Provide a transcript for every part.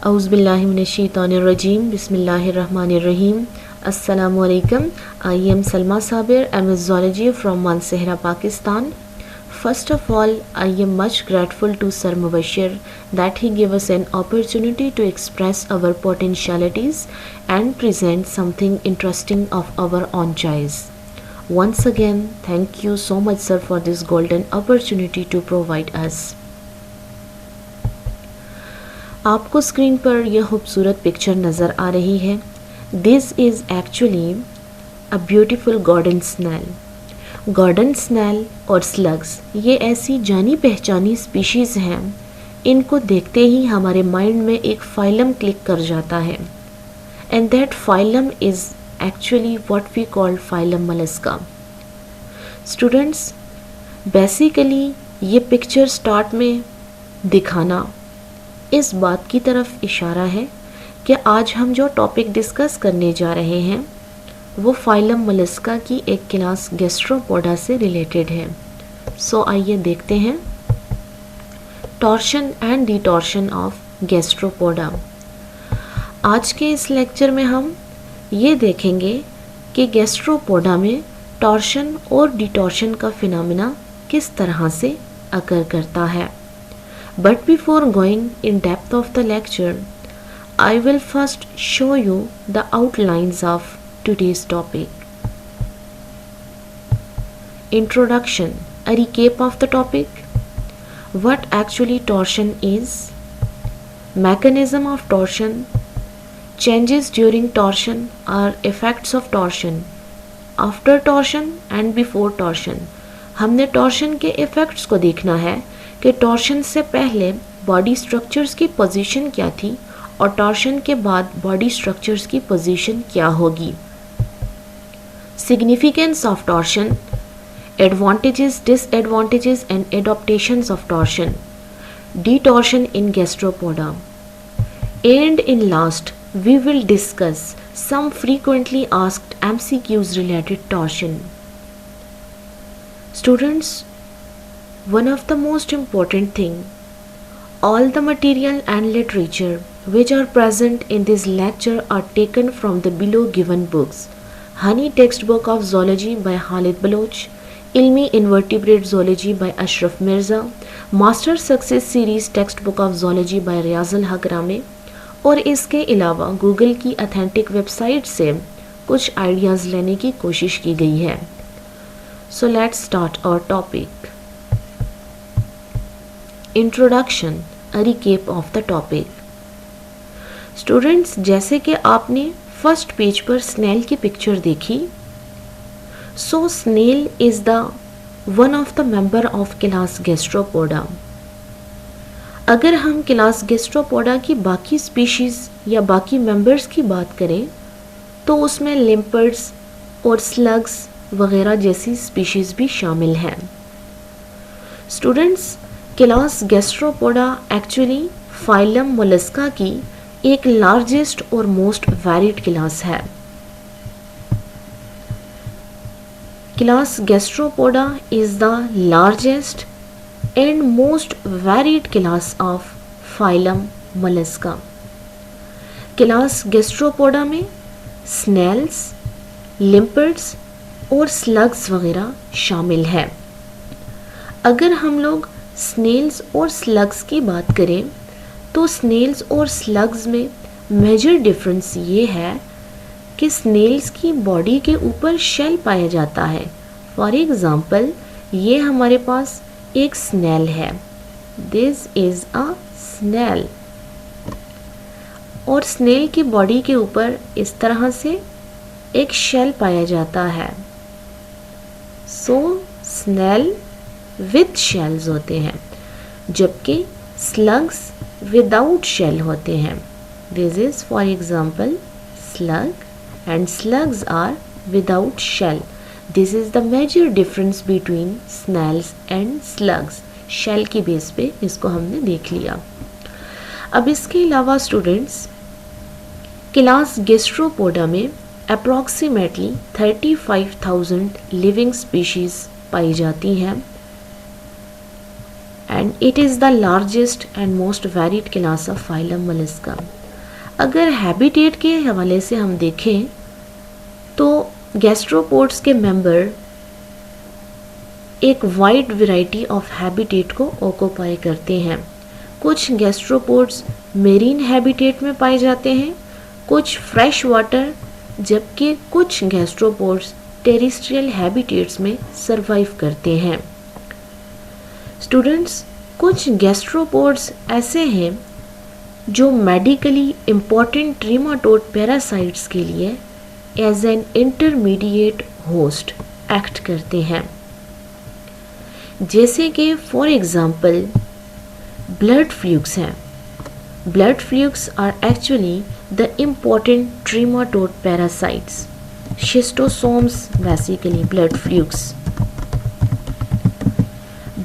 Auzubillahiminash-shaytanir-rajim. Bismillahir-rahmanir-rahim. Assalamualaikum. I am Salma Sabir. I am a zoology from Mansehra, Pakistan. First of all, I am much grateful to Sir Mubashir that he gave us an opportunity to express our potentialities and present something interesting of our own choice. Once again, thank you so much, sir, for this golden opportunity to provide us. आपको screen पर यह खूबसूरत picture नज़र आ रही है. This is actually a beautiful garden snail. Garden snail और slugs ये ऐसी जानी पहचानी स्पीशीज़ हैं, इनको देखते ही हमारे माइंड में एक फाइलम क्लिक कर जाता है. And that phylum is actually what we call phylum Mollusca. Students, basically ये पिक्चर स्टार्ट में दिखाना इस बात की तरफ इशारा है कि आज हम जो टॉपिक डिस्कस करने जा रहे हैं वो फाइलम मोलस्का की एक क्लास गैस्ट्रोपोडा से रिलेटेड है. सो आइए देखते हैं टॉर्शन एंड डिटॉर्शन ऑफ गैस्ट्रोपोडा. आज के इस लेक्चर में हम ये देखेंगे कि गैस्ट्रोपोडा में टॉर्शन और डिटॉर्शन का फिनोमेना किस तरह से अकर करता है. But before going in depth of the lecture, I will first show you the outlines of today's topic. Introduction, a recap of the topic, what actually torsion is, mechanism of torsion, changes during torsion or effects of torsion, after torsion and before torsion. हमने torsion के effects को देखना है कि torsion से पहले body structures की position क्या थी और टॉर्शन के बाद बॉडी स्ट्रक्चर्स की पोजीशन क्या होगी. Significance of torsion, advantages, disadvantages and adaptations of torsion, detorsion in gastropoda, and in last we will discuss some frequently asked MCQs related torsion. Students, one of the most important thing, all the material and literature which are present in this lecture are taken from the below given books. Honey textbook of zoology by Khalid Baloch, Ilmi Invertebrate Zoology by Ashraf Mirza, Master Success Series textbook of zoology by Riazul Haq Rame, और इसके अलावा Google की authentic website से कुछ ideas लेने की कोशिश की गई है. So let's start our topic. Introduction, a recap of the topic. Students, जैसे कि आपने फर्स्ट पेज पर स्नेल की पिक्चर देखी, so snail is the one of the member of class Gastropoda. अगर हम क्लास गैस्ट्रोपोडा की बाकी स्पीशीज़ या बाकी मेंबर्स की बात करें तो उसमें लिम्पर्ड्स और स्लग्स वगैरह जैसी स्पीशीज़ भी शामिल हैं. Students, class Gastropoda actually phylum Mollusca की एक लार्जेस्ट और मोस्ट वैरिड क्लास है. Class Gastropoda is the largest and most varied class of phylum Mollusca. Class Gastropoda में स्नेल्स, लिम्पर्ड्स और स्लग्स वगैरह शामिल हैं. अगर हम लोग स्नेल्स और स्लग्स की बात करें तो स्नेल्स और स्लग्स में मेजर डिफरेंस ये है कि स्नेल्स की बॉडी के ऊपर शेल पाया जाता है. फॉर एग्ज़ाम्पल, ये हमारे पास एक स्नेल है, दिस इज़ अ स्नेल, और स्नेल की बॉडी के ऊपर इस तरह से एक शेल पाया जाता है. सो स्नेल विथ शेल्स होते हैं, जबकि स्लग्स विदाउट शेल होते हैं. This is for example slug, and slugs are without shell. This is the major difference between snails and slugs. Shell की बेस पे इसको हमने देख लिया. अब इसके अलावा स्टूडेंट्स, क्लास गैस्ट्रोपोडा में अप्रॉक्सीमेटली 35,000 लिविंग स्पीशीज़ पाई जाती हैं and it is the largest and most varied class of phylum Mollusca. अगर हैबिटेट के हवाले से हम देखें तो गैस्ट्रोपोड्स के मेंबर एक वाइड वैरायटी ऑफ हैबिटेट को ऑक्यूपाई करते हैं। कुछ गैस्ट्रोपोड्स मेरीन हैबिटेट में पाए जाते हैं, कुछ फ्रेश वाटर, जबकि कुछ गैस्ट्रोपोड्स टेरेस्ट्रियल हैबिटेट्स में सरवाइव करते हैं। स्टूडेंट्स, कुछ गैस्ट्रोपोड्स ऐसे हैं जो मेडिकली इम्पॉर्टेंट ट्रीमाटोड पैरासाइट्स के लिए as an intermediate host act करते हैं, जैसे कि फॉर एग्जांपल ब्लड फ्लूक्स हैं। Blood flukes are actually the important trematode parasites, schistosomes basically blood flukes.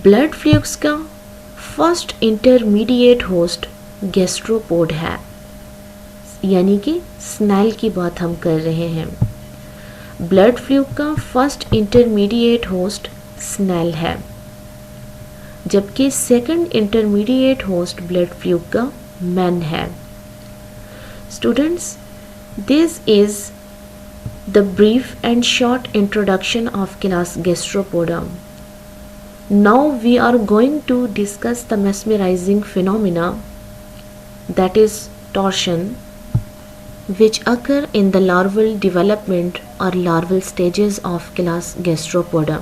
Blood flukes का फर्स्ट इंटरमीडिएट होस्ट गैस्ट्रोपोड है, यानी कि स्नेल की बात हम कर रहे हैं। ब्लड फ्लूक का फर्स्ट इंटरमीडिएट होस्ट स्नेल है, जबकि second intermediate host blood fluke का मैन है। Students, this is the brief and short introduction of class Gastropoda. Now we are going to discuss the mesmerizing phenomena, that is torsion, which occur in the larval development or larval stages of class Gastropoda.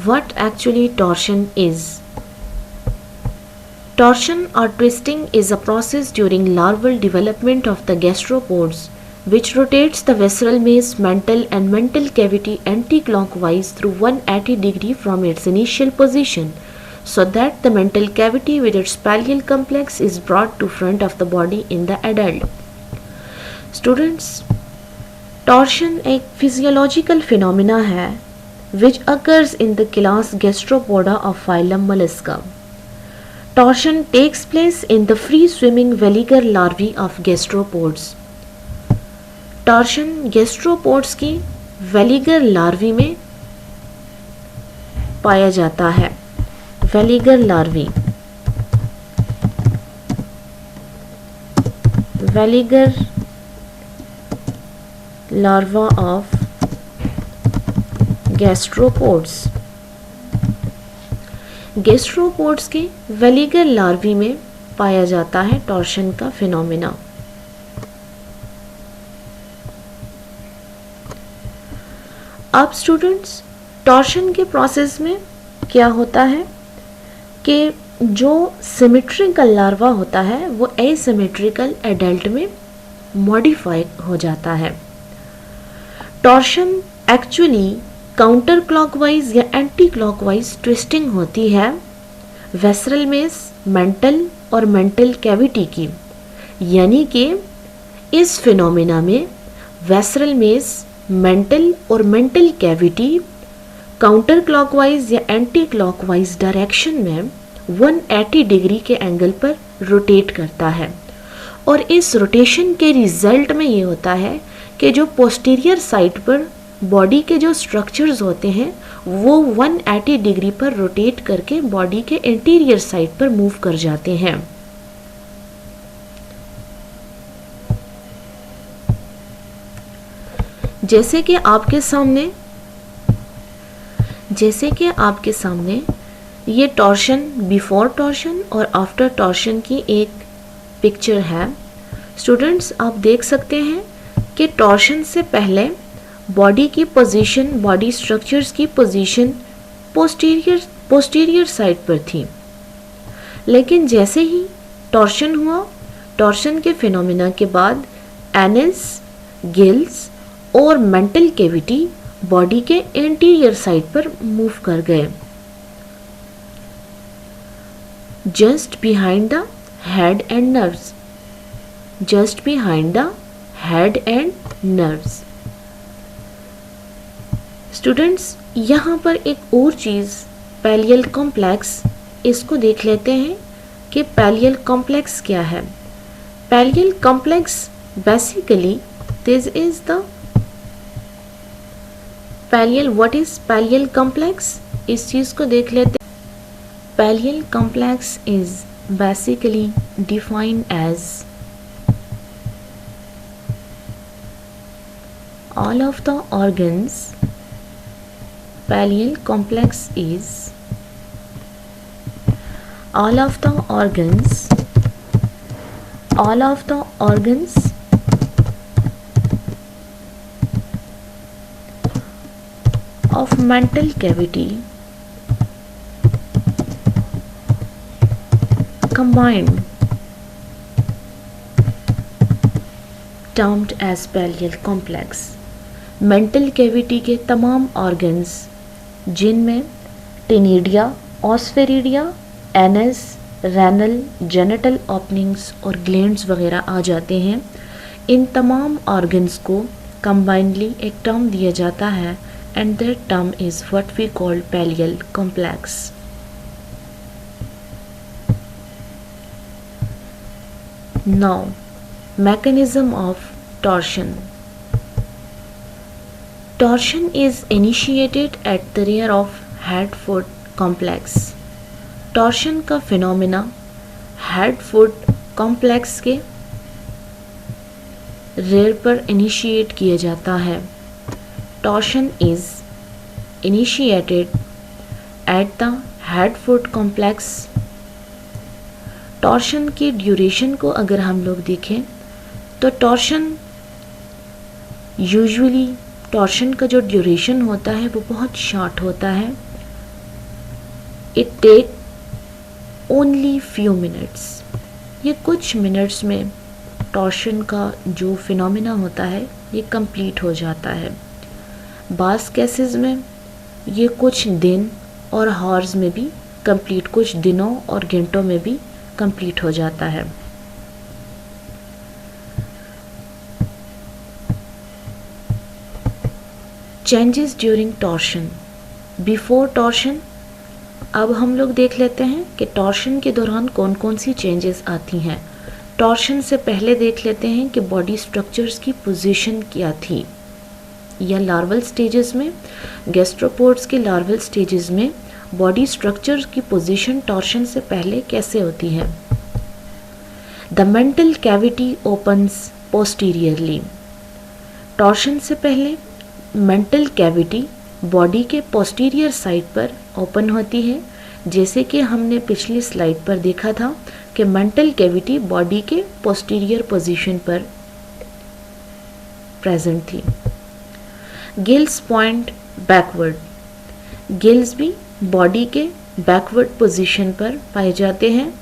What actually torsion is? Torsion or twisting is a process during larval development of the gastropods which rotates the visceral mass, mantle and mantle cavity anti-clockwise through 180 degree from its initial position, so that the mantle cavity with its pallial complex is brought to front of the body in the adult. Students, torsion एक physiological phenomena है which occurs in the class Gastropoda of phylum Mollusca. Torsion takes place in the free-swimming veliger larvae of gastropods. Torsion gastropods की veliger larvae में पाया जाता है। Veliger larvae, veliger larva of gastropods. Gastropods के veliger larvae में पाया जाता है टॉर्शन का फिनोमिना। अब स्टूडेंट्स, टॉर्शन के प्रोसेस में क्या होता है कि जो सिमेट्रिकल लार्वा होता है वो एसिमेट्रिकल एडल्ट में मॉडिफाई हो जाता है। टॉर्शन एक्चुअली काउंटर क्लॉकवाइज या एंटी क्लॉकवाइज ट्विस्टिंग होती है वेसरल मेस, मेंटल और मेंटल कैविटी की, यानी कि इस फिनोमिना में वेसरल मेस, मेंटल और मेंटल कैविटी काउंटर क्लॉकवाइज या एंटी क्लॉकवाइज डायरेक्शन में 180 डिग्री के एंगल पर रोटेट करता है, और इस रोटेशन के रिजल्ट में ये होता है कि जो पोस्टीरियर साइड पर बॉडी के जो स्ट्रक्चर्स होते हैं वो 180 डिग्री पर रोटेट करके बॉडी के इंटीरियर साइड पर मूव कर जाते हैं। जैसे कि आपके सामने ये टॉर्शन, बिफोर टॉर्शन और आफ्टर टॉर्शन की एक पिक्चर है। स्टूडेंट्स, आप देख सकते हैं कि टॉर्शन से पहले बॉडी की पोजीशन, बॉडी स्ट्रक्चर्स की पोजीशन पोस्टीरियर साइड पर थी, लेकिन जैसे ही टॉर्शन हुआ, टॉर्शन के फिनोमिना के बाद एनस, गिल्स और मेंटल कैविटी बॉडी के इंटीरियर साइड पर मूव कर गए, just behind the head and nerves, just behind the head and nerves. Students, यहाँ पर एक और चीज़, पैलियल कॉम्प्लेक्स, इसको देख लेते हैं कि पैलियल कॉम्प्लेक्स क्या है। Pallial complex basically this is the pallial, what is pallial complex, इस चीज को देख लेते हैं। Pallial complex is basically defined as all of the organs. Pallial complex is all of the organs of mental cavity combined, termed as pallial complex. Mental cavity के तमाम organs जिनमें टेनिडिया, ऑस्फेरिडिया, anus, renal, genital openings और glands वगैरह आ जाते हैं, इन तमाम organs को combinedly एक टर्म दिया जाता है and that term is what we call pallial complex. Now mechanism of torsion. Torsion is initiated at the rear of head-foot complex. Torsion का फिनोमिना हेड-फुट कॉम्प्लेक्स के रेयर पर इनिशिएट किया जाता है। Torsion is initiated at the head-foot complex. Torsion की duration को अगर हम लोग देखें तो टॉर्शन का जो ड्यूरेशन होता है वो बहुत शॉर्ट होता है। It take only few minutes, ये कुछ मिनट्स में टॉर्शन का जो फिनोमिना होता है ये कंप्लीट हो जाता है। बास केसेस में ये कुछ दिन और हॉर्स में भी कंप्लीट, कुछ दिनों और घंटों में भी कंप्लीट हो जाता है। Changes during torsion, before torsion. अब हम लोग देख लेते हैं कि टॉर्शन के दौरान कौन कौन सी चेंजेस आती हैं। टॉर्शन से पहले देख लेते हैं कि बॉडी स्ट्रक्चर्स की पोजीशन क्या थी, या लार्वल स्टेजेस में, गैस्ट्रोपोड्स के लार्वल स्टेजेस में बॉडी स्ट्रक्चर की पोजीशन टॉर्शन से पहले कैसे होती है। The mantle cavity opens posteriorly. Torsion से पहले मेंटल कैविटी बॉडी के पोस्टीरियर साइड पर ओपन होती है, जैसे कि हमने पिछली स्लाइड पर देखा था कि मेंटल कैविटी बॉडी के पोस्टीरियर पोजीशन पर प्रेजेंट थी। गिल्स पॉइंट बैकवर्ड, गिल्स भी बॉडी के बैकवर्ड पोजीशन पर पाए जाते हैं।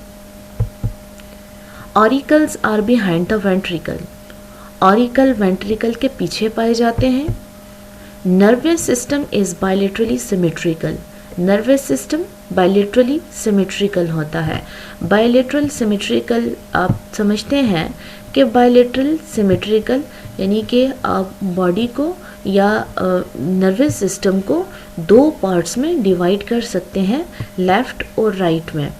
Auricles are behind the ventricle, auricle ventricle के पीछे पाए जाते हैं। Nervous system is bilaterally symmetrical, nervous system bilaterally symmetrical होता है। बायलेटरल सिमेट्रिकल आप समझते हैं कि बायलेटरल सिमेट्रिकल यानी कि आप बॉडी को या नर्वस सिस्टम को दो पार्ट्स में डिवाइड कर सकते हैं, लेफ्ट और राइट में।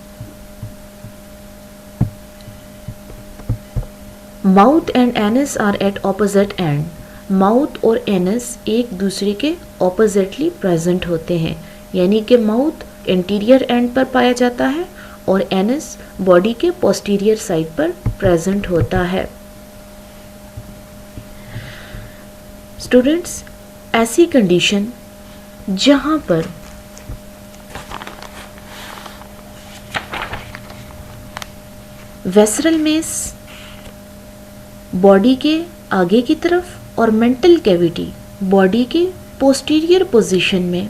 Mouth and anus are at opposite end, mouth और एनस एक दूसरे के ऑपोजिटली प्रेजेंट होते हैं, यानी कि माउथ इंटीरियर एंड पर पाया जाता है और एनस बॉडी के पोस्टीरियर साइड पर प्रेजेंट होता है। स्टूडेंट्स, ऐसी कंडीशन जहां पर वेसरल मेस बॉडी के आगे की तरफ और मेंटल कैविटी बॉडी के पोस्टीरियर पोजीशन में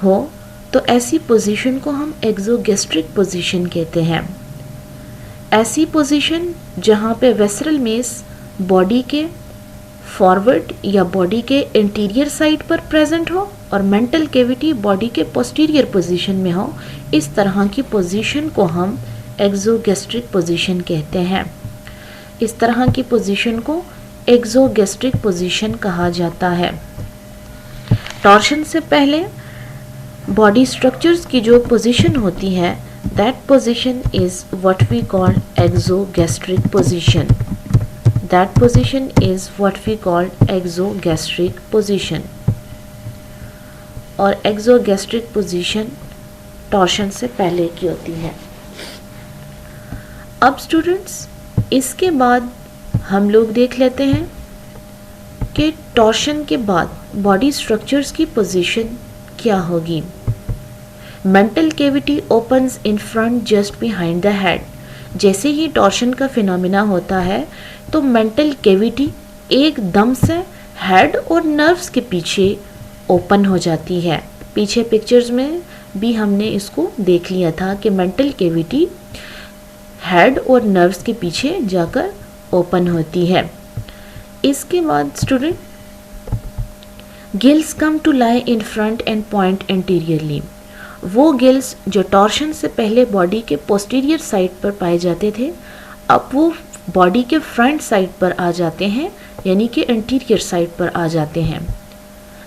हो, तो ऐसी पोजीशन को हम एक्सोगैस्ट्रिक पोजीशन कहते हैं। ऐसी पोजीशन जहां पे वेसरल मेस बॉडी के फॉरवर्ड या बॉडी के इंटीरियर साइड पर प्रेजेंट हो और मेंटल कैविटी बॉडी के पोस्टीरियर पोजीशन में हो, इस तरह की पोजीशन को हम एक्सोगैस्ट्रिक पोजीशन कहते हैं। इस तरह की पोजीशन को एक्सोगैस्ट्रिक पोजीशन कहा जाता है। टॉर्शन से पहले बॉडी स्ट्रक्चर्स की जो पोजीशन होती है, that position is what we call exogastric position. That position is what we call exogastric position. और exogastric position टॉर्शन से पहले की होती है। अब स्टूडेंट्स इसके बाद हम लोग देख लेते हैं कि टॉर्शन के बाद बॉडी स्ट्रक्चर्स की पोजीशन क्या होगी। Mantle cavity opens in front just behind the head. जैसे ही टॉर्शन का फिनोमिना होता है तो मेंटल कैविटी एकदम से हेड और नर्व्स के पीछे ओपन हो जाती है। पीछे पिक्चर्स में भी हमने इसको देख लिया था कि मेंटल कैविटी हेड और नर्व्स के पीछे जाकर ओपन होती है। इसके बाद student gills come to lie in front and point anteriorly. वो गिल्स जो टॉर्शन से पहले बॉडी के पोस्टीरियर साइड पर पाए जाते थे, अब वो बॉडी के फ्रंट साइड पर आ जाते हैं, यानी कि एंटीरियर साइड पर आ जाते हैं।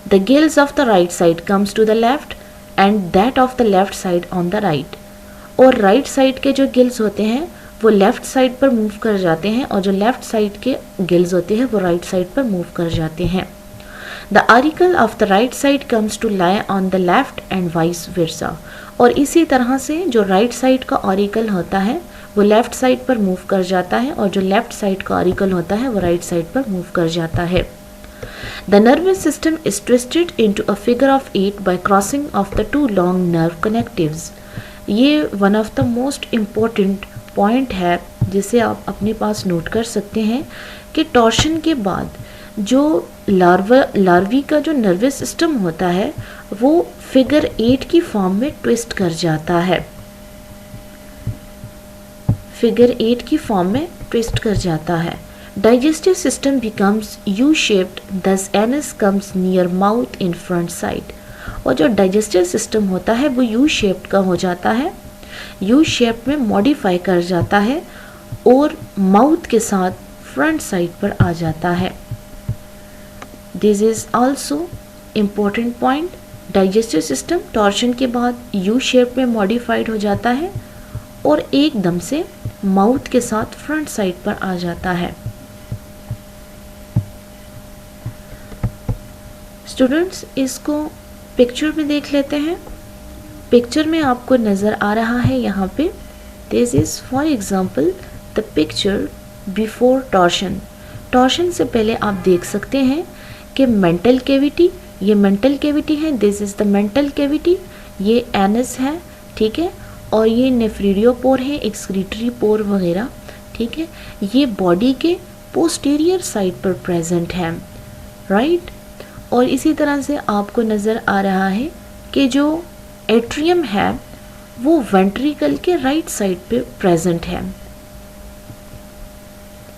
The gills of the right side comes to the left and that of the left side on the right. और राइट साइड के जो गिल्स होते हैं वो लेफ्ट साइड पर मूव कर जाते हैं और जो लेफ्ट साइड के गिल्स होते हैं वो राइट साइड पर मूव कर जाते हैं। The auricle of the right side comes to lie on the left and vice versa. और इसी तरह से जो राइट साइड का ऑरिकल होता है वो लेफ्ट साइड पर मूव कर जाता है और जो लेफ्ट साइड का ऑरिकल होता है वो राइट साइड पर मूव कर जाता है। The nervous system is twisted into a figure of 8 by crossing of the two long nerve connectives. ये one of the most important point है जिसे आप अपने पास नोट कर सकते हैं कि टॉर्शन के बाद जो लार्वी का जो नर्वस सिस्टम होता है वो फिगर 8 की फॉर्म में ट्विस्ट कर जाता है। फिगर 8 की फॉर्म में ट्विस्ट कर जाता है। Digestive system becomes U-shaped, thus anus comes near mouth in front side. और जो digestive system होता है वो U-shaped का हो जाता है, U-shaped में modify कर जाता है और mouth के साथ front side पर आ जाता है। This is also important point. Digestive system torsion के बाद U-shaped में modified हो जाता है और एकदम से mouth के साथ front side पर आ जाता है। स्टूडेंट्स इसको पिक्चर में देख लेते हैं। पिक्चर में आपको नज़र आ रहा है यहाँ पे this is for example the picture before torsion. Torsion से पहले आप देख सकते हैं कि मेंटल कैविटी, ये मेंटल कैविटी है, this is the mantle cavity, ये एनस है, ठीक है, और ये नेफ्रीडियोपोर है, एक्सक्रीटरी पोर वगैरह, ठीक है, ये बॉडी के पोस्टीरियर साइड पर प्रेजेंट है, राइट। और इसी तरह से आपको नज़र आ रहा है कि जो एट्रियम है वो वेंट्रिकल के राइट साइड पे प्रेजेंट है।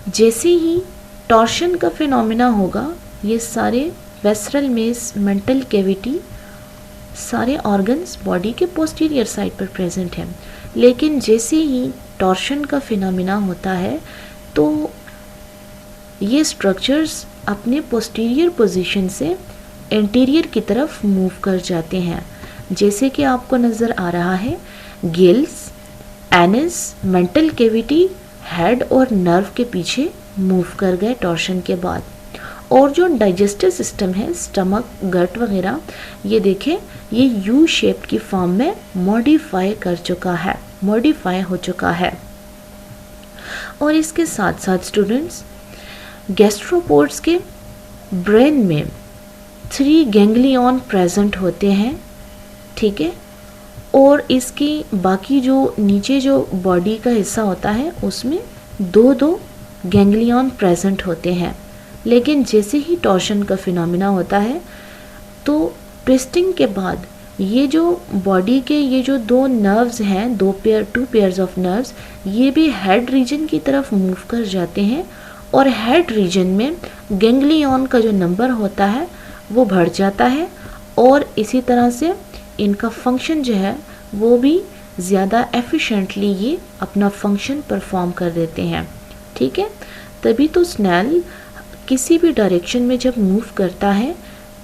जैसे ही टॉर्शन का फिनोमिना होगा ये सारे वेस्ट्रल मेस, मेंटल कैविटी, सारे ऑर्गन्स बॉडी के पोस्टीरियर साइड पर प्रेजेंट हैं। लेकिन जैसे ही टॉर्शन का फिनोमिना होता है तो ये स्ट्रक्चर्स अपने पोस्टीरियर पोजीशन से एंटीरियर की तरफ मूव कर जाते हैं। जैसे कि आपको नज़र आ रहा है gills, anus, mental cavity, head और नर्व के पीछे मूव कर गए टॉर्शन के बाद। और जो डाइजेस्टिव सिस्टम है, स्टमक, गट वगैरह, ये देखें ये यू शेप की फॉर्म में मॉडिफाई कर चुका है, मॉडिफाई हो चुका है। और इसके साथ साथ स्टूडेंट्स गैस्ट्रोपोड्स के ब्रेन में 3 गैंग्लियन प्रेजेंट होते हैं, ठीक है, और इसकी बाकी जो नीचे जो बॉडी का हिस्सा होता है उसमें 2 गैंग्लियन प्रेजेंट होते हैं। लेकिन जैसे ही टॉर्शन का फिनोमिना होता है तो ट्विस्टिंग के बाद ये जो बॉडी के ये जो 2 नर्व्स हैं, 2 पेयर्स ऑफ नर्व्स, ये भी हेड रीजन की तरफ मूव कर जाते हैं और हेड रीजन में गैंग्लियन का जो नंबर होता है वो बढ़ जाता है और इसी तरह से इनका फंक्शन जो है वो भी ज़्यादा एफिशिएंटली ये अपना फंक्शन परफॉर्म कर देते हैं, ठीक है। तभी तो स्नेल किसी भी डायरेक्शन में जब मूव करता है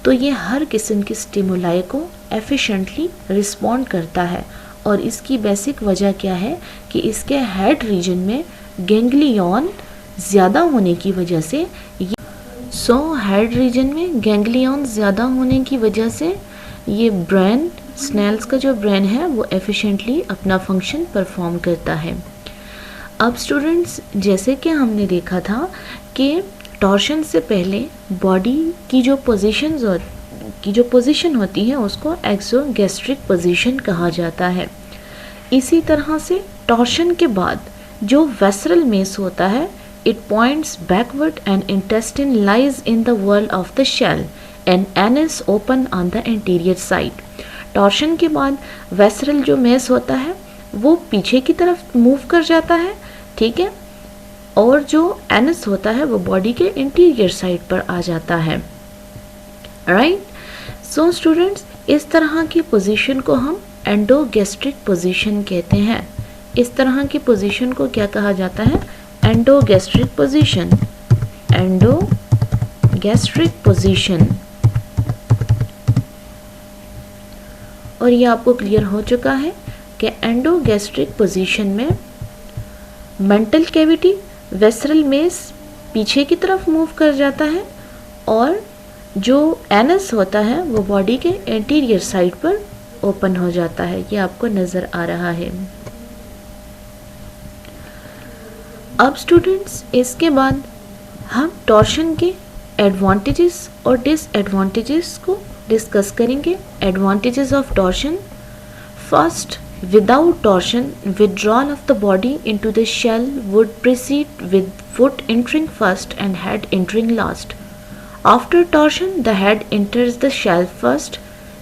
तो ये हर किस्म की स्टिमुलाई को एफिशिएंटली रिस्पॉन्ड करता है। और इसकी बेसिक वजह क्या है कि इसके हेड रीजन में गैंग्लियन ज़्यादा होने की वजह से हेड रीजन में गैंग्लियन ज़्यादा होने की वजह से ये ब्रेन, स्नेल्स का जो ब्रेन है वो एफिशिएंटली अपना फंक्शन परफॉर्म करता है। अब स्टूडेंट्स, जैसे कि हमने देखा था कि टॉर्शन से पहले बॉडी की जो पोजीशन होती है उसको एक्सोगैस्ट्रिक पोजीशन कहा जाता है। इसी तरह से टॉर्शन के बाद जो वेसरल मेस होता है, it points backward and intestine lies in the wall of the shell and anus open on the anterior side। Torsion के बाद वेसरल जो मेस होता है वो पीछे की तरफ मूव कर जाता है, ठीक है, और जो एनस होता है वो बॉडी के इंटीरियर साइड पर आ जाता है। राइट, सो स्टूडेंट्स, इस तरह की पोजीशन को हम एंडोगैस्ट्रिक पोजीशन कहते हैं। इस तरह की पोजीशन को क्या कहा जाता है? एंडोगैस्ट्रिक पोजीशन। एंडोगैस्ट्रिक पोजीशन। और ये आपको क्लियर हो चुका है कि एंडोगैस्ट्रिक पोजीशन में मेंटल कैविटी, वेसरल मेस पीछे की तरफ मूव कर जाता है और जो एनस होता है वो बॉडी के एंटीरियर साइड पर ओपन हो जाता है। ये आपको नज़र आ रहा है। अब स्टूडेंट्स, इसके बाद हम टॉर्शन के एडवांटेजेस और डिसएडवांटेजेस को डिस्कस करेंगे। Advantages of torsion. First, without torsion withdrawal of the body into the shell would proceed with foot entering first and head entering last. After torsion, the head enters the shell first,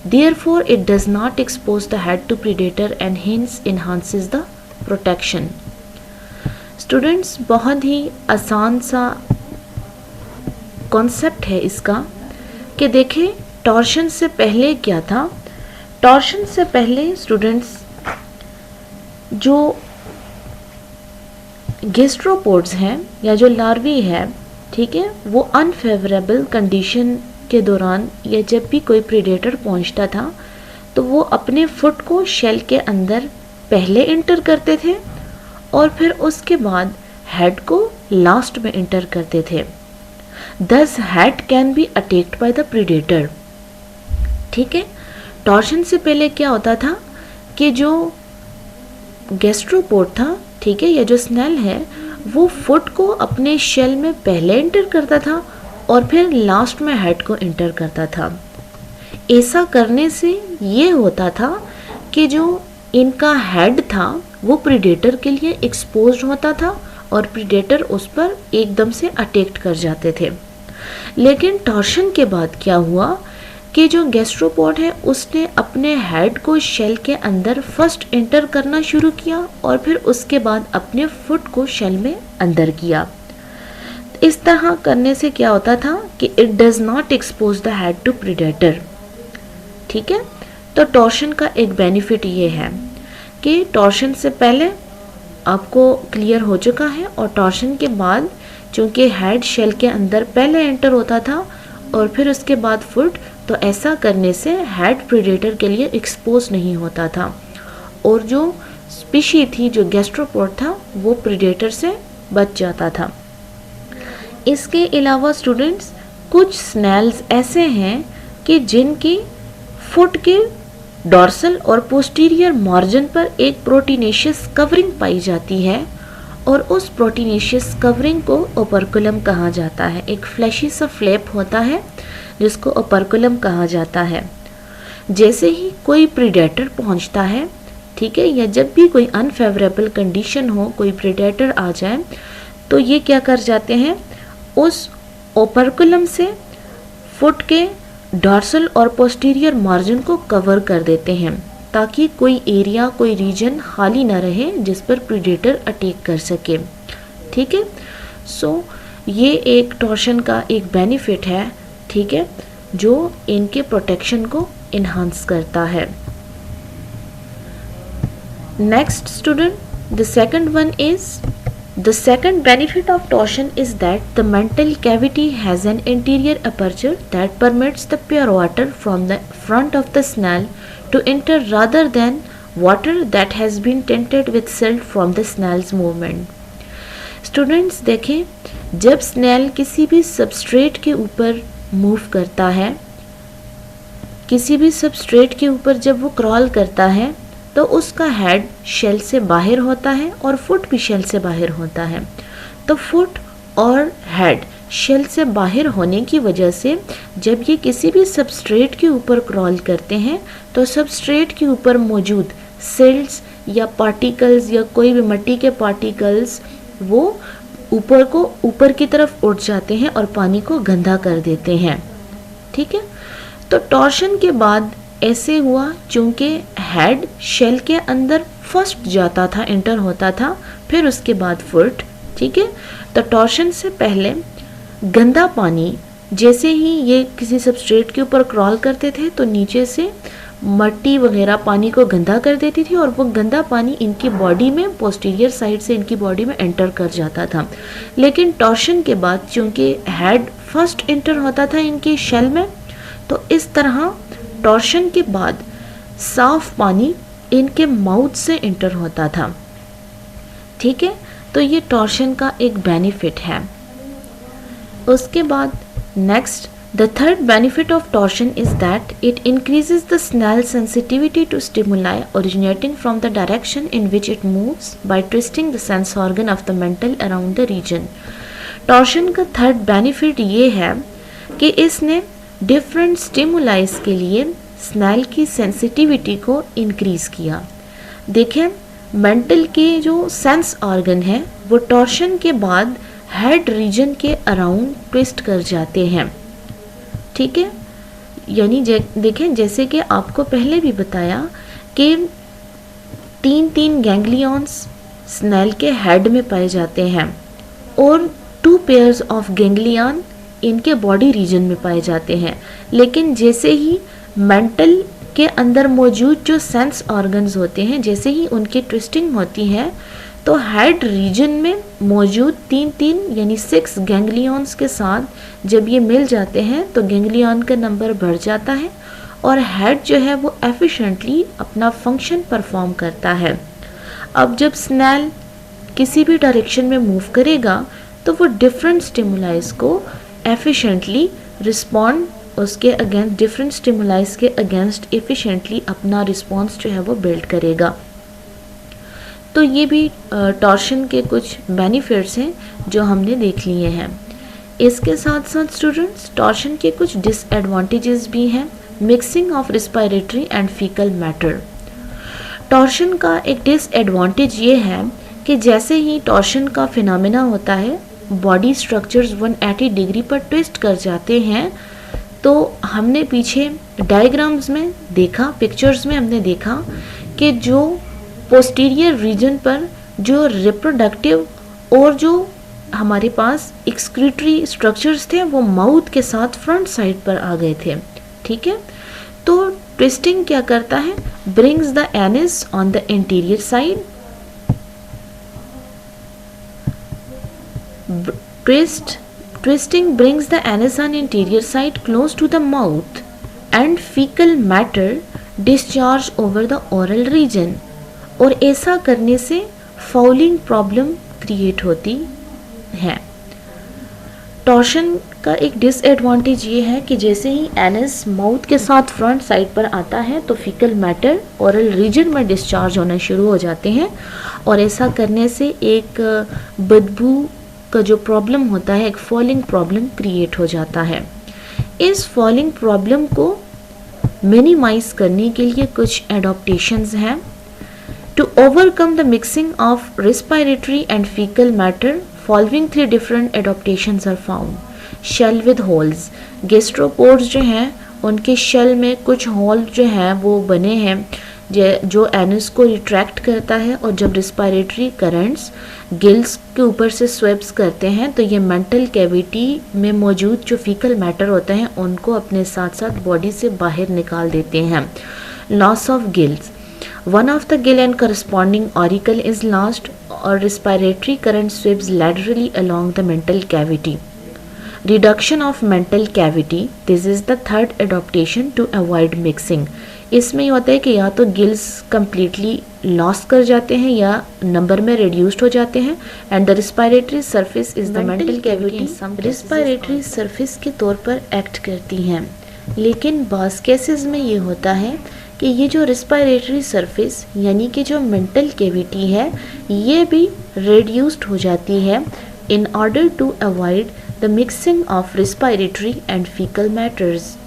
therefore it does not expose the head to predator and hence enhances the protection. Students, बहुत ही आसान सा concept है इसका कि देखें torsion से पहले क्या था। टॉर्शन से पहले स्टूडेंट्स जो गैस्ट्रोपोड्स हैं या जो लार्वी है, ठीक है, वो अनफेवरेबल कंडीशन के दौरान या जब भी कोई प्रीडेटर पहुंचता था तो वो अपने फुट को शेल के अंदर पहले इंटर करते थे और फिर उसके बाद हेड को लास्ट में इंटर करते थे। Thus head can be attacked by the predator। ठीक है, टॉर्शन से पहले क्या होता था कि जो गैस्ट्रोपोड था, ठीक है, या जो स्नेल है, वो फुट को अपने शेल में पहले इंटर करता था और फिर लास्ट में हेड को इंटर करता था। ऐसा करने से ये होता था कि जो इनका हेड था वो प्रीडेटर के लिए एक्सपोज्ड होता था और प्रीडेटर उस पर एकदम से अटैक कर जाते थे। लेकिन टॉर्शन के बाद क्या हुआ कि जो गैस्ट्रोपोड है उसने अपने हेड को शेल के अंदर फर्स्ट एंटर करना शुरू किया और फिर उसके बाद अपने फुट को शेल में अंदर किया। इस तरह करने से क्या होता था कि it does not expose the head to predator. ठीक है, तो टॉर्शन का एक बेनिफिट ये है कि टॉर्शन से पहले आपको क्लियर हो चुका है और टॉर्शन के बाद चूंकि हेड शेल के अंदर पहले एंटर होता था और फिर उसके बाद फुट, तो ऐसा करने से हेड प्रीडेटर के लिए एक्सपोज नहीं होता था और जो स्पीशी थी, जो गैस्ट्रोपोड था, वो प्रीडेटर से बच जाता था। इसके अलावा स्टूडेंट्स कुछ स्नेल्स ऐसे हैं कि जिनकी फुट के डॉर्सल और पोस्टीरियर मार्जिन पर एक प्रोटीनेशियस कवरिंग पाई जाती है और उस प्रोटीनेशियस कवरिंग को ओपर्कुलम कहा जाता है। एक फ्लैशी सा फ्लैप होता है जिसको ओपर्कुलम कहा जाता है। जैसे ही कोई प्रीडेटर पहुंचता है, ठीक है, या जब भी कोई अनफेवरेबल कंडीशन हो, कोई प्रीडेटर आ जाए, तो ये क्या कर जाते हैं, उस ओपर्कुलम से फुट के डॉर्सल और पोस्टीरियर मार्जिन को कवर कर देते हैं ताकि कोई एरिया, कोई रीजन खाली ना रहे जिस पर प्रीडेटर अटैक कर सके। ठीक है, सो ये एक टॉर्शन का एक बेनिफिट है, ठीक है, जो इनके प्रोटेक्शन को इन्हांस करता है। Next student, the second one is the second benefit of torsion is that the mental cavity has an interior aperture that permits the pure water from the front of the snale to enter rather than water that has been tainted with silt from the snale's movement। Students देखें जब snail किसी भी substrate के ऊपर move करता है, किसी भी सबस्ट्रेट के ऊपर जब वो क्रॉल करता है तो उसका हेड शेल से बाहर होता है और फुट भी शेल से बाहर होता है। तो फुट और हेड शेल से बाहर होने की वजह से जब ये किसी भी सबस्ट्रेट के ऊपर क्रॉल करते हैं तो सबस्ट्रेट के ऊपर मौजूद सेल्स या पार्टिकल्स या कोई भी मिट्टी के पार्टिकल्स वो ऊपर की तरफ उठ जाते हैं और पानी को गंदा कर देते हैं। ठीक है, तो टॉर्शन के बाद ऐसे हुआ, चूंकि हेड शेल के अंदर फर्स्ट जाता था, एंटर होता था, फिर उसके बाद फुट। ठीक है, तो टॉर्शन से पहले गंदा पानी, जैसे ही ये किसी सबस्ट्रेट के ऊपर क्रॉल करते थे तो नीचे से मट्टी वगैरह पानी को गंदा कर देती थी और वो गंदा पानी इनकी बॉडी में, पोस्टीरियर साइड से इनकी बॉडी में एंटर कर जाता था। लेकिन टॉर्शन के बाद चूंकि हेड फर्स्ट एंटर होता था इनकी शेल में, तो इस तरह टॉर्शन के बाद साफ पानी इनके माउथ से एंटर होता था। ठीक है, तो ये टॉर्शन का एक बेनिफिट है। उसके बाद next, the third benefit of torsion is that it increases the snail sensitivity to stimuli originating from the direction in which it moves by twisting the sense organ of the mantle around the region. Torsion का third benefit ये है कि इसने different stimulise के लिए snail की sensitivity को increase किया। देखें, मेंटल के जो सेंस ऑर्गन है वो टॉर्शन के बाद हेड रीजन के अराउंड ट्विस्ट कर जाते हैं। ठीक है, यानी देखें, जैसे कि आपको पहले भी बताया कि तीन गैंग्लियंस स्नेल के हेड में पाए जाते हैं और 2 पेयर्स ऑफ गैंग्लियन इनके बॉडी रीजन में पाए जाते हैं। लेकिन जैसे ही मेंटल के अंदर मौजूद जो सेंस ऑर्गन्स होते हैं, जैसे ही उनकी ट्विस्टिंग होती है तो हेड रीजन में मौजूद 3 यानी 6 गैंग्लियंस के साथ जब ये मिल जाते हैं तो गैंग्लियन का नंबर बढ़ जाता है और हेड जो है वो एफिशिएंटली अपना फंक्शन परफॉर्म करता है। अब जब स्नेल किसी भी डायरेक्शन में मूव करेगा तो वो डिफरेंट स्टिमुलाइज को एफिशिएंटली रिस्पॉन्ड, उसके अगेंस्ट डिफरेंट स्टिमुलाइज के अगेंस्ट एफिशिएंटली अपना रिस्पॉन्स जो है वो बिल्ड करेगा। तो ये भी टॉर्शन के कुछ बेनिफिट्स हैं जो हमने देख लिए हैं। इसके साथ साथ स्टूडेंट्स, टॉर्शन के कुछ डिसएडवांटेजेस भी हैं। Mixing of respiratory and faecal matter. Torsion का एक डिसएडवांटेज ये है कि जैसे ही टॉर्शन का फिनोमेना होता है, बॉडी स्ट्रक्चर्स 180 डिग्री पर ट्विस्ट कर जाते हैं। तो हमने पीछे डायग्राम्स में देखा, पिक्चर्स में हमने देखा कि जो पोस्टीरियर रीजन पर जो रिप्रोडक्टिव और जो हमारे पास एक्सक्रीटरी स्ट्रक्चर्स थे वो माउथ के साथ फ्रंट साइड पर आ गए थे। ठीक है, तो ट्विस्टिंग क्या करता है, brings the anus on the interior side. Twisting brings the anus on interior side close to the mouth and fecal matter discharge over the oral region। और ऐसा करने से फाउलिंग प्रॉब्लम क्रिएट होती है। टॉर्शन का एक डिसएडवांटेज ये है कि जैसे ही एनस माउथ के साथ फ्रंट साइड पर आता है तो फीकल मैटर ओरल रीजन में डिस्चार्ज होना शुरू हो जाते हैं और ऐसा करने से एक बदबू का जो प्रॉब्लम होता है, एक फॉलिंग प्रॉब्लम क्रिएट हो जाता है। इस फॉलिंग प्रॉब्लम को मिनिमाइज करने के लिए कुछ एडॉप्टेशंस हैं। To overcome the mixing of respiratory and faecal matter following 3 different adaptations are found. Shell with holes, gastropods जो हैं उनके शेल में कुछ होल जो हैं वो बने हैं जो एनस को रिट्रैक्ट करता है और जब रिस्पायरेटरी करंट्स गिल्स के ऊपर से स्वेप्स करते हैं तो ये मेंटल कैविटी में मौजूद जो फीकल मैटर होते हैं उनको अपने साथ साथ बॉडी से बाहर निकाल देते हैं। Loss of gills, one of the gill and corresponding auricle is lost और respiratory current sweeps laterally along the mantle cavity. Reduction of mental cavity, this is the third adaptation to avoid mixing। इसमें ये होता है कि या तो gills completely loss कर जाते हैं या नंबर में रिड्यूस्ड हो जाते हैं। And the respiratory surface is the mantle cavity respiratory surface के तौर पर एक्ट करती हैं। लेकिन बास केसेस में ये होता है कि ये जो रिस्पायरेटरी सरफेस यानी कि जो मेंटल कैविटी है ये भी रिड्यूस्ड हो जाती है in order to avoid the mixing of respiratory and fecal matters।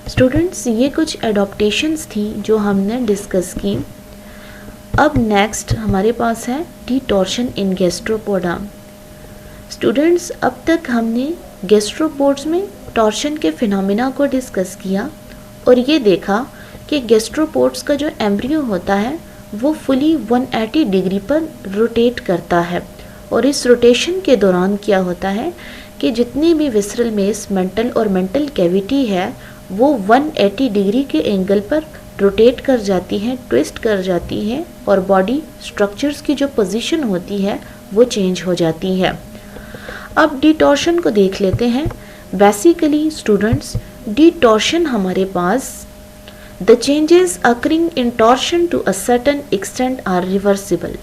Students, ये कुछ एडॉप्टेशंस थी जो हमने डिस्कस की। अब नेक्स्ट हमारे पास है डिटॉर्शन इन गैस्ट्रोपोडा। स्टूडेंट्स, अब तक हमने गैस्ट्रोपोड्स में टॉर्शन के फिनोमिना को डिस्कस किया और ये देखा कि गैस्ट्रोपोड्स का जो एम्ब्रियो होता है वो फुली 180 डिग्री पर रोटेट करता है। और इस रोटेशन के दौरान क्या होता है कि जितनी भी विसरल मेस मेंटल और मेंटल कैविटी है वो 180 डिग्री के एंगल पर रोटेट कर जाती है, ट्विस्ट कर जाती है और बॉडी स्ट्रक्चर्स की जो पोजीशन होती है वो चेंज हो जाती है। अब डिटॉर्शन को देख लेते हैं। बेसिकली स्टूडेंट्स, डिटॉर्शन हमारे पास The changes occurring in torsion to a certain extent are reversible।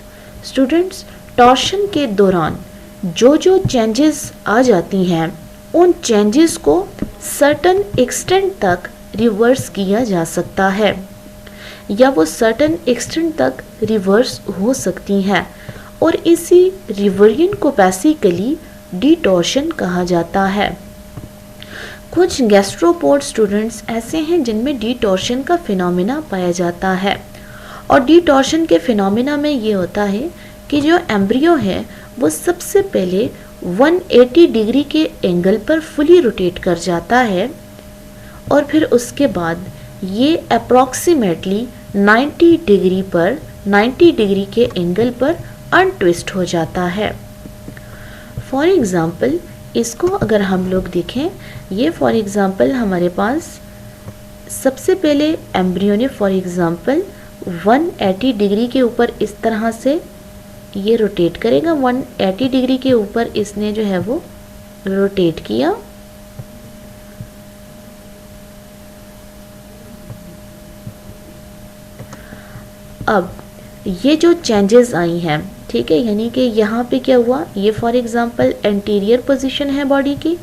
Students, torsion के दौरान जो जो changes आ जाती हैं उन changes को certain extent तक reverse किया जा सकता है या वो certain extent तक reverse हो सकती हैं और इसी reversion को basically detorsion कहा जाता है। कुछ गैस्ट्रोपोड स्टूडेंट्स ऐसे हैं जिनमें डिटॉर्शन का फिनोमिना पाया जाता है और डिटॉर्शन के फिनोमिना में ये होता है कि जो एम्ब्रियो है वो सबसे पहले 180 डिग्री के एंगल पर फुली रोटेट कर जाता है और फिर उसके बाद ये अप्रॉक्सीमेटली 90 डिग्री के एंगल पर अनट्विस्ट हो जाता है। फॉर एग्जाम्पल इसको अगर हम लोग देखें, ये फॉर एग्ज़ाम्पल हमारे पास सबसे पहले एम्ब्रियो ने फॉर एग्ज़ाम्पल 180 डिग्री के ऊपर इस तरह से ये रोटेट करेगा। 180 डिग्री के ऊपर इसने जो है वो रोटेट किया। अब ये जो चेंजेस आई हैं, ठीक है, यानी कि यहाँ पे क्या हुआ, ये फॉर एग्जांपल एंटीरियर पोजीशन है बॉडी की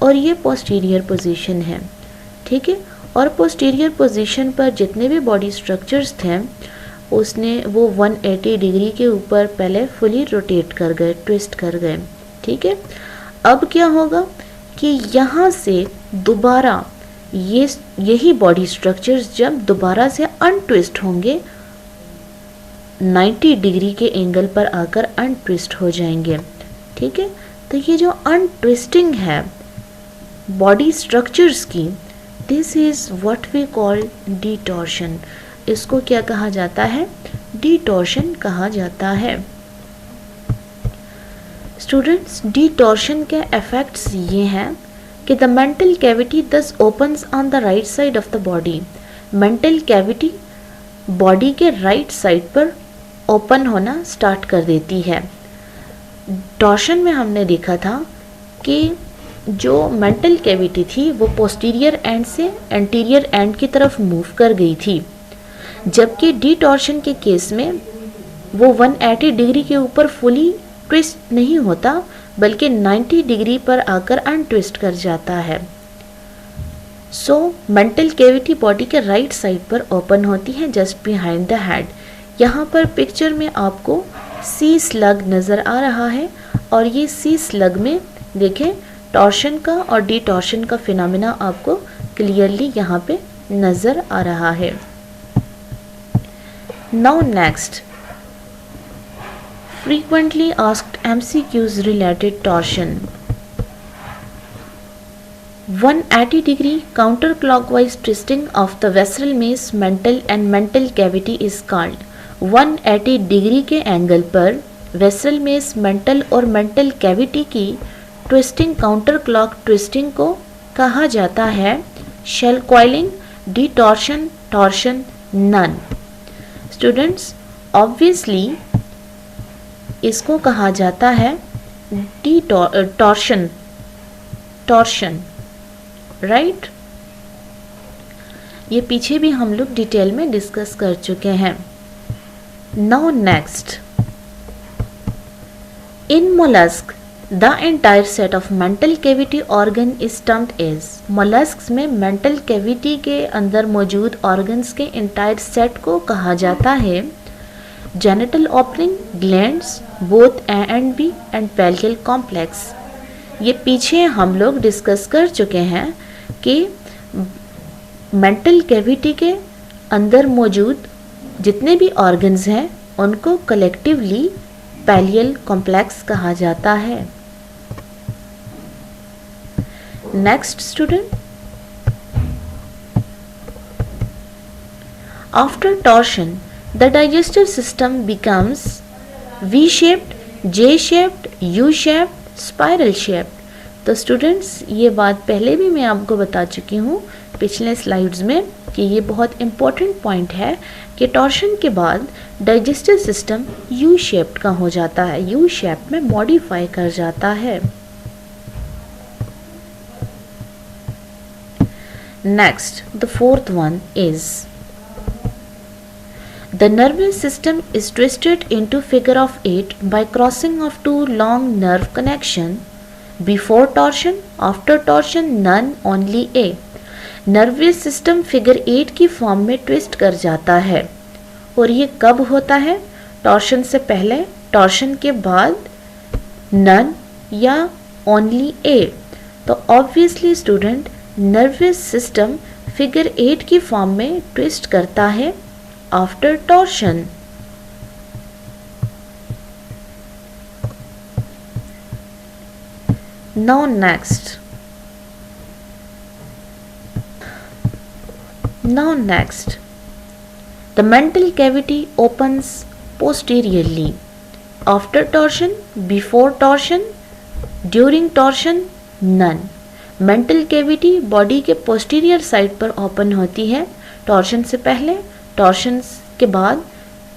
और ये पोस्टीरियर पोजीशन है, ठीक है। और पोस्टीरियर पोजीशन पर जितने भी बॉडी स्ट्रक्चर्स थे उसने वो 180 डिग्री के ऊपर पहले फुली रोटेट कर गए, ट्विस्ट कर गए, ठीक है। अब क्या होगा कि यहाँ से दोबारा यही बॉडी स्ट्रक्चर्स जब दोबारा से अनट्विस्ट होंगे 90 डिग्री के एंगल पर आकर अनट्विस्ट हो जाएंगे, ठीक है। तो ये जो अनट्विस्टिंग है बॉडी स्ट्रक्चर्स की, this is what we call detorsion. इसको क्या कहा जाता है, डिटॉर्शन कहा जाता है। स्टूडेंट्स, डिटॉर्शन के इफेक्ट्स ये हैं कि द मेंटल कैविटी दस opens on the right side of the body. Mental cavity body के राइट साइड पर ओपन होना स्टार्ट कर देती है। टॉर्शन में हमने देखा था कि जो मेंटल कैविटी थी वो पोस्टीरियर एंड से एंटीरियर एंड की तरफ मूव कर गई थी, जबकि डिटॉर्शन के केस में वो 180 डिग्री के ऊपर फुली ट्विस्ट नहीं होता बल्कि 90 डिग्री पर आकर अनट्विस्ट कर जाता है। सो मेंटल कैविटी बॉडी के राइट साइड पर ओपन होती है जस्ट बिहाइंड द हेड। यहाँ पर पिक्चर में आपको सी स्लग नज़र आ रहा है और ये सी स्लग में देखें टॉर्शन का और डिटॉर्शन का फिनोमिना आपको क्लियरली यहाँ पे नज़र आ रहा है। Now next, frequently asked MCQs related torsion। 180 degree counterclockwise twisting of the visceral mass mental and mental cavity is called। 180 degree के एंगल पर वेसल मेस मेंटल और मेंटल कैविटी की ट्विस्टिंग काउंटर क्लॉक ट्विस्टिंग को कहा जाता है shell coiling, detorsion, torsion, none. Students, obviously इसको कहा जाता है टॉर्शन, राइट। ये पीछे भी हम लोग डिटेल में डिस्कस कर चुके हैं। Now next, in mollusc the entire set of mantle cavity organ is termed as. Mollusc में मेंटल कैविटी के अंदर मौजूद ऑर्गन्स के एंटायर सेट को कहा जाता है genital opening, glands, both A and B and pallial complex. ये पीछे हम लोग डिस्कस कर चुके हैं कि मेंटल कैविटी के अंदर मौजूद जितने भी ऑर्गन्स हैं उनको कलेक्टिवली पैलियल कॉम्प्लेक्स कहा जाता है। Next student, after torsion the digestive system becomes V shaped, J shaped, U shaped, spiral shaped. तो स्टूडेंट्स, ये बात पहले भी मैं आपको बता चुकी हूँ पिछले स्लाइड्स में कि ये बहुत इम्पोर्टेंट पॉइंट है कि टॉर्शन के बाद डाइजेस्टिव सिस्टम यू शेप्ड का हो जाता है, यू शेप में मॉडिफाई कर जाता है। Next, the fourth one is the nervous system is twisted into figure of 8 by crossing of two long nerve connection. Before torsion, after torsion, none, only A. Nervous system figure 8 की form में twist कर जाता है। और ये कब होता है? टॉर्शन से पहले, टॉर्शन के बाद, नन या ओनली ए। तो obviously student, nervous system figure 8 की फॉर्म में ट्विस्ट करता है after torsion. Now next, the mental cavity opens posteriorly after torsion, before torsion, during torsion, none. Mental cavity body के पोस्टीरियर साइड पर ओपन होती है, टॉर्शन से पहले, टॉर्शन के बाद,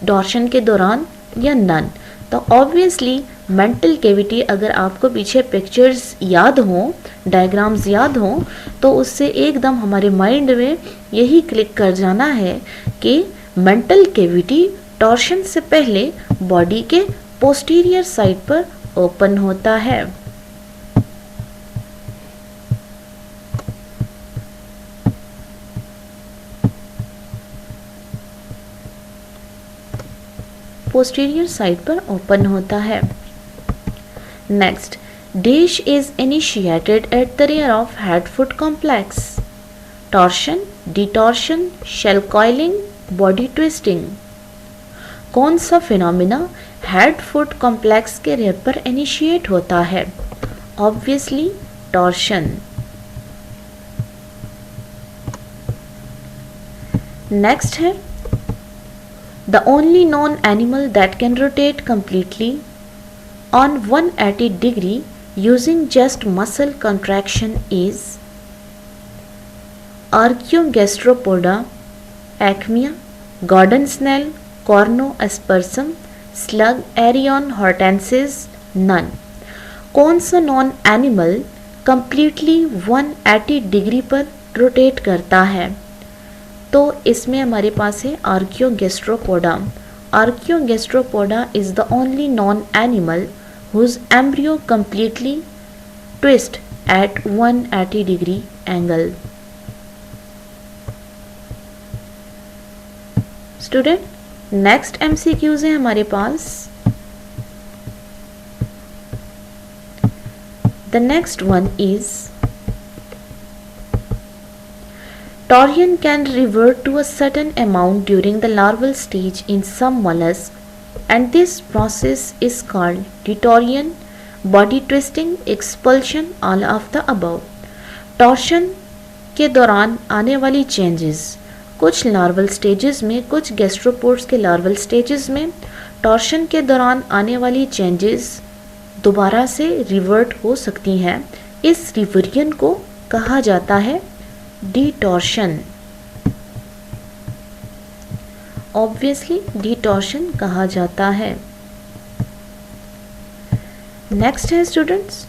टॉर्शन के दौरान या नन। तो ऑब्वियसली मेंटल कैविटी, अगर आपको पीछे पिक्चर्स याद हों, डायग्राम्स याद हों, तो उससे एकदम हमारे माइंड में यही क्लिक कर जाना है कि मेंटल कैविटी टॉर्शन से पहले बॉडी के पोस्टीरियर साइड पर ओपन होता है। पोस्टीरियर साइड पर ओपन होता है। Next, dash is initiated at the rear of head foot complex. Torsion, detorsion, shell coiling, body twisting. कौन सा फिनोमिना हेड फुट कॉम्प्लेक्स के रियर पर इनिशिएट होता है? Obviously torsion. नेक्स्ट है, the only known animal that can rotate completely on 180 degree using just muscle contraction is Archaeogastropoda, Acmea, Gordon snail, Cornoaspersum, slug Arion hortensis, none. कौन सा known animal completely 180 डिग्री पर rotate करता है? तो इसमें हमारे पास है archaeogastropoda. Archaeogastropoda is the only known animal whose embryo completely twist at 180 degree angle. Student, next MCQs है हमारे पास। The next one is Taurian can revert to a certain amount during the larval stage in some mollusks, and this process is called detaurian, body twisting, expulsion, all of the above. Torsion के दौरान आने वाली changes, कुछ larval stages में, कुछ gastropods के larval stages में torsion के दौरान आने वाली चेंजेस दोबारा से रिवर्ट हो सकती हैं। इस रिवर्जन को कहा जाता है डिटॉर्शन। ऑब्वियसली डिटॉर्शन कहा जाता है। नेक्स्ट है students,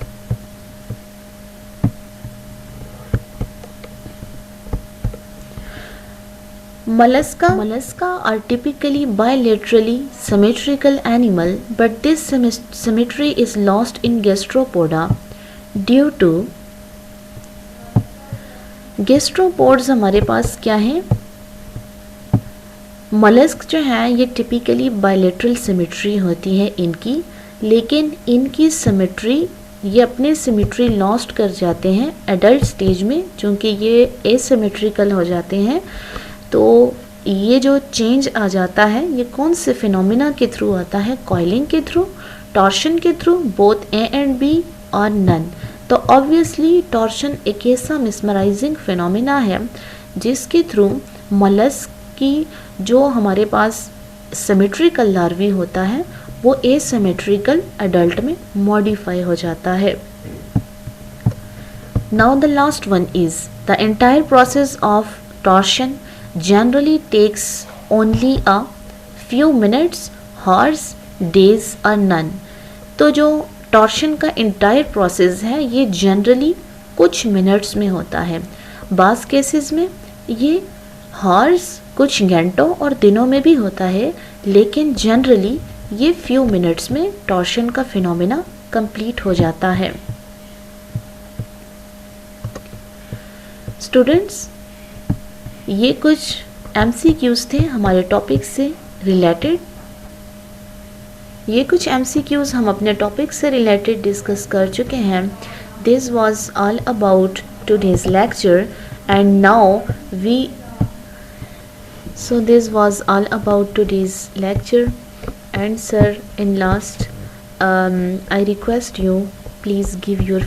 Mollusca are typically bilaterally symmetrical animal, but this symmetry is lost in gastropoda due to gastropods हमारे पास क्या है, मोलस्क जो है ये टिपिकली बायलेटरल सिमेट्री होती है इनकी, लेकिन इनकी सिमेट्री ये अपने सिमेट्री लॉस्ट कर जाते हैं एडल्ट स्टेज में, क्योंकि ये एसिमेट्रिकल हो जाते हैं। तो ये जो चेंज आ जाता है ये कौन से फिनोमिना के थ्रू आता है, कॉइलिंग के थ्रू, टॉर्शन के through, both A and B और नन। तो ऑब्वियसली टॉर्शन एक ऐसा मिसमराइजिंग फिनोमिना है जिसके थ्रू मोलस्क की जो हमारे पास सिमेट्रिकल लार्वी होता है वो एसिमेट्रिकल एडल्ट में मॉडिफाई हो जाता है। Now the last one is the entire process of torsion generally takes only a few minutes, hours, days और नन। तो जो टॉर्शन का इंटायर प्रोसेस है ये जनरली कुछ मिनट्स में होता है, बाज़ केसेस में ये हॉर्स कुछ घंटों और दिनों में भी होता है, लेकिन जनरली ये फ्यू मिनट्स में टॉर्शन का फिनोमिना कंप्लीट हो जाता है। स्टूडेंट्स, ये कुछ MCQs थे हमारे टॉपिक से रिलेटेड। ये कुछ MCQs हम अपने टॉपिक से रिलेटेड डिस्कस कर चुके हैं। This was all about today's lecture and now we So this was all about today's lecture, and sir, in last I request you please give your